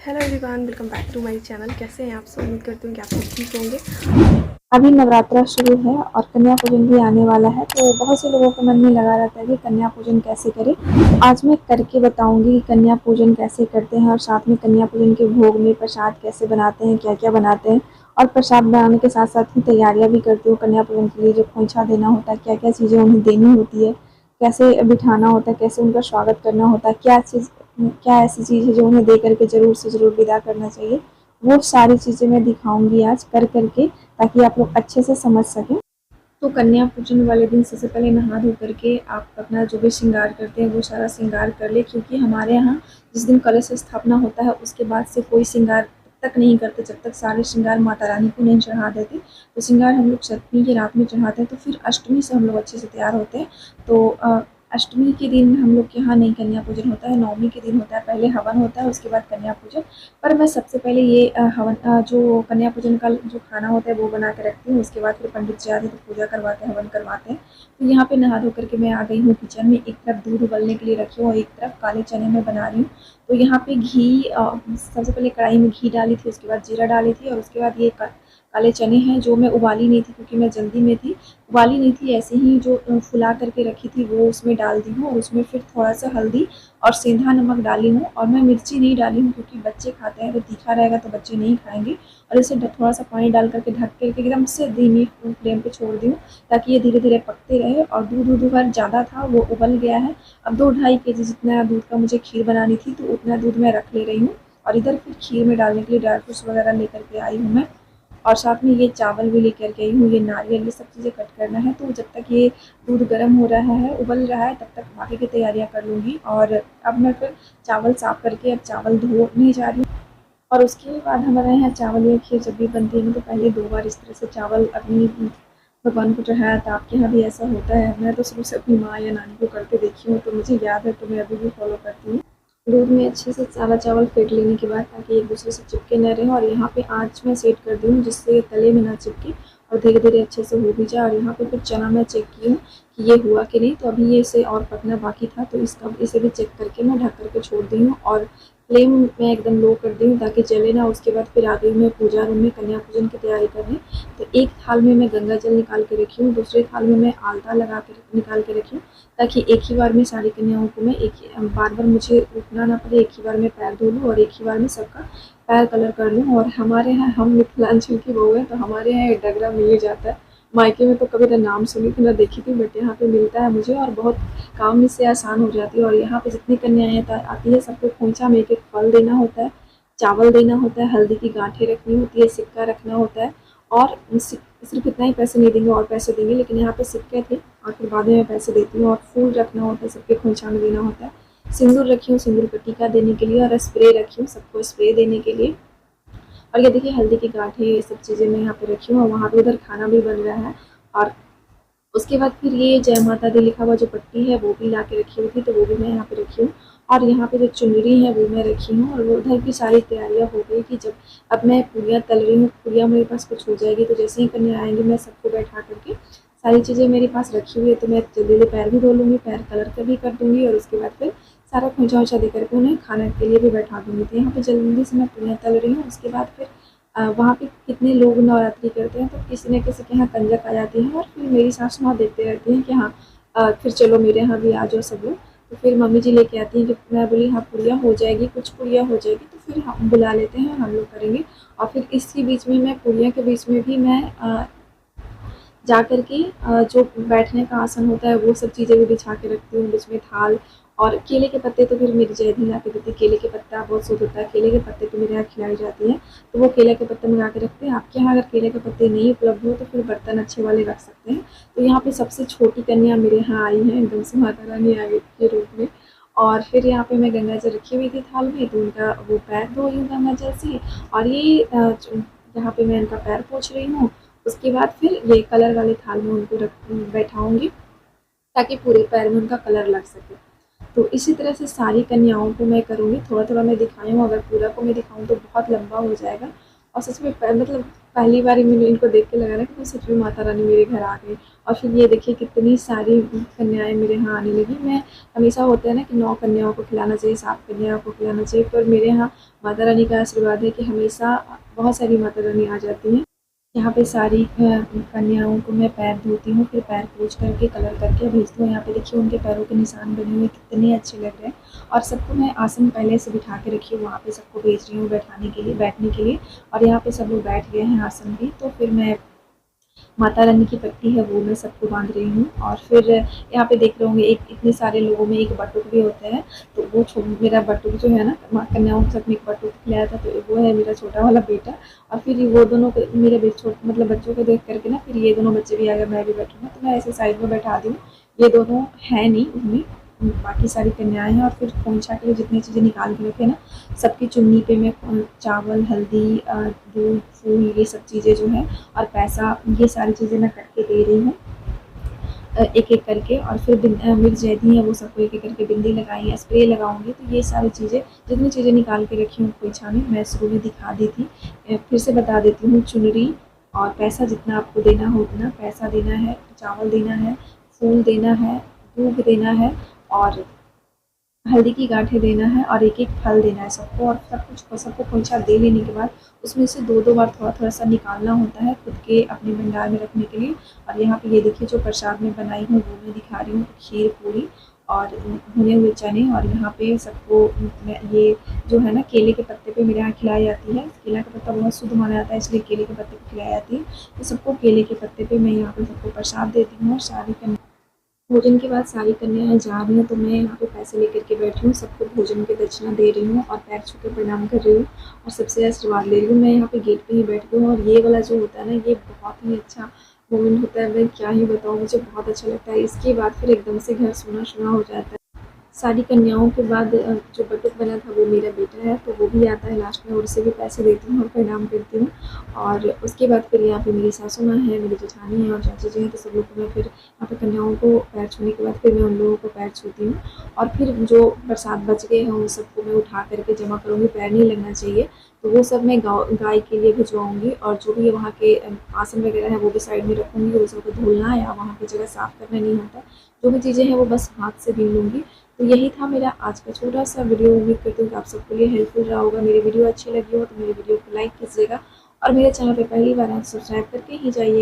Hello everyone, welcome back to my channel. कैसे हैं आप सब? उम्मीद करती हूँ कि आप सब ठीक होंगे। अभी नवरात्रा शुरू है और कन्या पूजन भी आने वाला है, तो बहुत से लोगों के मन में लगा रहता है कि कन्या पूजन कैसे करें। आज मैं करके बताऊंगी कि कन्या पूजन कैसे करते हैं और साथ में कन्या पूजन के भोग में प्रसाद कैसे बनाते हैं, क्या क्या बनाते हैं। और प्रसाद बनाने के साथ साथ ही तैयारियां भी करती हूँ कन्या पूजन के लिए। जो खोइछा देना होता है, क्या क्या चीज़ें उन्हें देनी होती है, कैसे बिठाना होता है, कैसे उनका स्वागत करना होता है, क्या ऐसी चीज़ है जो उन्हें दे करके ज़रूर से ज़रूर विदा करना चाहिए। वो सारी चीज़ें मैं दिखाऊंगी आज कर करके, ताकि आप लोग अच्छे से समझ सकें। तो कन्या पूजन वाले दिन सबसे पहले नहा धो करके आप अपना जो भी श्रृंगार करते हैं वो सारा श्रृंगार कर ले, क्योंकि हमारे यहाँ जिस दिन कलश स्थापना होता है उसके बाद से कोई श्रृंगार तब तक नहीं करते जब तक सारे श्रृंगार माता रानी को नहीं चढ़ा देते। तो श्रृंगार हम लोग सप्तमी की रात में चढ़ाते हैं, तो फिर अष्टमी से हम लोग अच्छे से तैयार होते हैं। तो अष्टमी के दिन हम लोग के यहाँ नहीं कन्या पूजन होता है, नवमी के दिन होता है। पहले हवन होता है, उसके बाद कन्या पूजन। पर मैं सबसे पहले ये हवन जो कन्या पूजन का जो खाना होता है वो बना के रखती हूँ। उसके बाद फिर पंडित जी आते हैं तो पूजा करवाते हैं, हवन करवाते हैं। तो यहाँ पे नहा धो करके मैं आ गई हूँ किचन में। एक तरफ दूध उबलने के लिए रखी हूँ और एक तरफ काले चने में बना रही हूँ। तो यहाँ पे घी सबसे पहले कढ़ाई में घी डाली थी, उसके बाद जीरा डाली थी और उसके बाद ये काले चने हैं जो मैं उबाली नहीं थी क्योंकि मैं जल्दी में थी। उबाली नहीं थी, ऐसे ही जो फुला करके रखी थी वो उसमें डाल दी हूँ और उसमें फिर थोड़ा सा हल्दी और सेंधा नमक डाली हूँ। और मैं मिर्ची नहीं डाली हूँ क्योंकि बच्चे खाते हैं तो तीखा रहेगा तो बच्चे नहीं खाएंगे। और इसे थोड़ा सा पानी डाल करके ढक करके एकदम से धीमी फ्लेम पे छोड़ दी हूँ, ताकि ये धीरे धीरे पकते रहे। और दूध दूध अगर ज़्यादा था वो उबल गया है। अब 2-2.5 kg जितना दूध का मुझे खीर बनानी थी तो उतना दूध मैं रख ले रही हूँ। और इधर फिर खीर में डालने के लिए ड्राई फ्रूट्स वगैरह लेकर के आई हूँ मैं। और साथ में ये चावल भी लेकर के आई हूँ, ये नारियल, ये सब चीज़ें कट करना है। तो जब तक ये दूध गर्म हो रहा है, उबल रहा है, तब तक बाकी की तैयारियाँ कर लूँगी। और अब मैं फिर चावल साफ करके अब चावल धोने जा रही हूँ। और उसके बाद हमारे यहाँ चावल या खीर जब भी बनती है ना तो पहले 2 बार इस तरह से चावल अपनी भगवान को चढ़ाया था। आपके यहाँ भी ऐसा होता है? मैं तो शुरू से अपनी माँ या नानी को करते देखी हूँ तो मुझे याद है, तो मैं अभी भी फॉलो करती हूँ। दूध में अच्छे से सारा चावल फेंट लेने के बाद, ताकि एक दूसरे से चिपके न रहें। और यहाँ पे आँच में सेट कर दी हूँ जिससे तले में ना चिपके और धीरे धीरे अच्छे से हो भी जाए। और यहाँ पे फिर चना मैं चेक की हूँ कि ये हुआ कि नहीं, तो अभी ये इसे और पकना बाकी था, तो इसे भी चेक करके मैं ढक करके छोड़ दी हूँ। और फ्लेम मैं एकदम लो कर दी हूँ ताकि जले ना। उसके बाद फिर आ गई मैं पूजा रूम में कन्या पूजन की तैयारी करने। तो एक थाल में मैं गंगा जल निकाल के रखी हूँ, दूसरे थाल में मैं आलता लगा के निकाल के रखी हूँ, ताकि एक ही बार में सारी कन्याओं को मैं एक ही बार बार मुझे उठना ना पड़े। एक ही बार में पैर धो लूँ और एक ही बार में सबका पैर कलर कर लूँ। और हमारे यहाँ, हम मिथिलांचल की बहू है तो हमारे यहाँ ये डगरा मिल ही जाता है। मायके में तो कभी ना नाम सुनी थी ना देखी थी, बट यहाँ पे मिलता है मुझे और बहुत काम इससे आसान हो जाती है। और यहाँ पे जितनी कन्याएं आती है सबको खोंचा में एक एक फल देना होता है, चावल देना होता है, हल्दी की गांठें रखनी होती है, सिक्का रखना होता है। और सिर्फ इतना ही पैसे नहीं देंगे, और पैसे देंगे, लेकिन यहाँ पे सिक्के थे और फिर बाद में मैं पैसे देती हूँ। और फूल रखना होता है, सबके खोंचा में देना होता है। सिंदूर रखी हूँ सिंदूर का टीका देने के लिए, और स्प्रे रखी हूँ सबको स्प्रे देने के लिए। और ये देखिए हल्दी की गांठें, ये सब चीज़ें मैं यहाँ पे रखी हूँ। और वहाँ पे उधर खाना भी बन रहा है। और उसके बाद फिर ये जय माता दी लिखा हुआ जो पट्टी है वो भी ला के रखी हुई थी, तो वो भी मैं यहाँ पे रखी हूँ। और यहाँ पे जो चुनरी है वो मैं रखी हूँ। और वो उधर की सारी तैयारियाँ हो गई कि जब अब मैं पूरियाँ तल रही हूँ, पूरियाँ मेरे पास कुछ हो जाएगी तो जैसे ही कन्या आएंगी मैं सबको बैठा करके सारी चीज़ें मेरे पास रखी हुई है, तो मैं जल्दी जल्दी पैर भी धो लूँगी, पैर कलर का भी कर दूँगी। और उसके बाद फिर सारा खोंचा वोंचा दे करके उन्हें खाने के लिए भी बैठा दूँगी। तो यहाँ पे जल्दी से मैं पूरियाँ तल रही हूँ। उसके बाद फिर वहाँ पे कितने लोग नवरात्रि करते हैं तो किसी न किसी के यहाँ कंजक आ जाती है। और फिर मेरी सासू माँ देखते रहती हैं कि हाँ फिर चलो मेरे यहाँ भी आ जाओ सब लोग। तो फिर मम्मी जी लेके आती हैं कि मैं बोली हाँ पूरियाँ हो जाएगी, कुछ पूरियाँ हो जाएगी तो फिर हम बुला लेते हैं, हम लोग करेंगे। और फिर इसी बीच में मैं पूरियाँ के बीच में भी मैं जा कर के जो बैठने का आसन होता है वो सब चीज़ें भी बिछा के रखती हूँ, बीच में थाल। और केले के पत्ते तो फिर मेरी जैद ही ला के देती है। केले के पत्ता बहुत शुद्ध होता है, केले के पत्ते तो मेरे यहाँ खिलाई जाती हैं, तो वो केले के पत्ते मंगा के रखते हैं। आपके यहाँ अगर केले के पत्ते नहीं उपलब्ध हो तो फिर बर्तन अच्छे वाले रख सकते हैं। तो यहाँ पे सबसे छोटी कन्या मेरे यहाँ आई है, एकदम से माता रानी आ गई के रूप में। और फिर यहाँ पे मैं गंगा जल रखी हुई थी थाल में, तो उनका वो पैर धो रही हूँ गंगा जल से। और ये यहाँ पे मैं इनका पैर पोंछ रही हूँ। उसके बाद फिर ये कलर वाले थाल में उनको रख बैठाऊंगी, ताकि पूरे पैर में उनका कलर लग सके। तो इसी तरह से सारी कन्याओं को मैं करूँगी। थोड़ा थोड़ा मैं दिखाई हूँ, अगर पूरा को मैं दिखाऊँ तो बहुत लंबा हो जाएगा। और सच में मतलब पहली बार ही मैंने इनको देख के लगा ना कि सच में माता रानी मेरे घर आ गई। और फिर ये देखिए कितनी सारी कन्याएं मेरे यहाँ आने लगी। मैं हमेशा होता है ना कि 9 कन्याओं को खिलाना चाहिए, 7 कन्याओं को खिलाना चाहिए, पर मेरे यहाँ माता रानी का आशीर्वाद है कि हमेशा बहुत सारी माता रानी आ जाती हैं। यहाँ पे सारी कन्याओं को मैं पैर धोती हूँ, फिर पैर पोंछ करके कलर करके भेजती हूँ। यहाँ पे देखिए उनके पैरों के निशान बने हुए कितने अच्छे लग रहे हैं। और सबको मैं आसन पहले से बिठा के रखी हूँ, वहाँ पे सबको भेज रही हूँ बैठाने के लिए, बैठने के लिए। और यहाँ पे सब लोग बैठ गए हैं आसन भी, तो फिर मैं माता रानी की पट्टी है वो मैं सबको बांध रही हूँ। और फिर यहाँ पे देख रहे होंगे एक इतने सारे लोगों में एक बटुक भी होता है, तो वो मेरा बटुक जो है ना, कन्याओं के साथ में एक बटुक खिलाया था, तो वो है मेरा छोटा वाला बेटा। और फिर वो दोनों मेरे मतलब बच्चों को देख करके ना फिर ये दोनों बच्चे भी आ गए, मैं भी बैठूंगा, तो मैं ऐसे साइड में बैठा दी हूँ। ये दोनों है नहीं उनमें, बाकी सारी कन्याएं हैं। और फिर पोंछा के लिए जितनी चीज़ें निकाल के रखे ना, सबकी चुन्नी पे मैं चावल, हल्दी, दूध, फूल, ये सब चीज़ें जो है और पैसा, ये सारी चीज़ें मैं करके दे रही हूँ एक एक करके। और फिर मिर्च जैदी है वो सबको एक एक करके बिंदी लगाई है, स्प्रे लगाऊंगी। तो ये सारी चीज़ें जितनी चीज़ें निकाल के रखी हूँ पोंछा में, मैं शुरू में दिखा दी थी, फिर से बता देती हूँ। चुनरी और पैसा जितना आपको देना हो उतना पैसा देना है, चावल देना है, फूल देना है, दूध देना है, और हल्दी की गांठें देना है, और एक एक फल देना है सबको। और सबको पोंछा दे लेने के बाद उसमें से 2-2 बार थोड़ा-थोड़ा सा निकालना होता है खुद के अपने भंडार में रखने के लिए। और यहाँ पे ये देखिए जो प्रसाद मैं बनाई हूँ वो मैं दिखा रही हूँ, खीर पूरी और भुने हुए चने। और यहाँ पे सबको ये जो है ना केले के पत्ते पे मेरे यहाँ खिलाई जाती है। केला का पत्ता बहुत शुद्ध माना जाता है, इसलिए केले के पत्ते पे खिलाई जाती है। तो सबको केले के पत्ते पे मैं यहाँ पे सबको प्रसाद देती हूँ। और सारी भोजन के बाद सारी कन्याएं जा रही हैं, तो मैं यहाँ पे पैसे लेकर के बैठी हूँ, सबको भोजन की दक्षिणा दे रही हूँ और पैर छू के प्रणाम कर रही हूँ और सबसे आशीर्वाद ले रही हूँ। मैं यहाँ पे गेट पे ही बैठ गई हूँ। और ये वाला जो होता है ना, ये बहुत ही अच्छा मोमेंट होता है, मैं क्या ही बताऊँ, मुझे बहुत अच्छा लगता है। इसके बाद फिर एकदम से घर सूना सूना हो जाता है। सारी कन्याओं के बाद जो बटुक बना था वो मेरा बेटा है, तो वो भी आता है लास्ट में, और उसे भी पैसे देती हूँ और प्रणाम करती हूँ। और उसके बाद फिर यहाँ पे मेरी सासू माँ है, मेरी जेठानी है और चाची जी हैं, तो सब लोग को मैं फिर यहाँ पे कन्याओं को पैर छूने के बाद फिर मैं उन लोगों को पैर छूती हूँ। और फिर जो प्रसाद बच गए हैं उन सबको मैं उठा करके जमा करूँगी, पैर नहीं लगना चाहिए, तो वो सब मैं गाय के लिए भिजवाऊँगी। और जो भी वहाँ के आसन वगैरह है वो भी साइड में रखूँगी, वो सबको धुलना या वहाँ की जगह साफ़ करना नहीं होता, जो भी चीज़ें हैं वो बस हाथ से बीन लूँगी। तो यही था मेरा आज का छोटा सा वीडियो। उम्मीद करती हूँ कि आप सबके लिए हेल्पफुल रहा होगा। मेरी वीडियो अच्छी लगी हो तो मेरी वीडियो को लाइक कीजिएगा, और मेरे चैनल पे पहली बार आए तो सब्सक्राइब करके ही जाइए।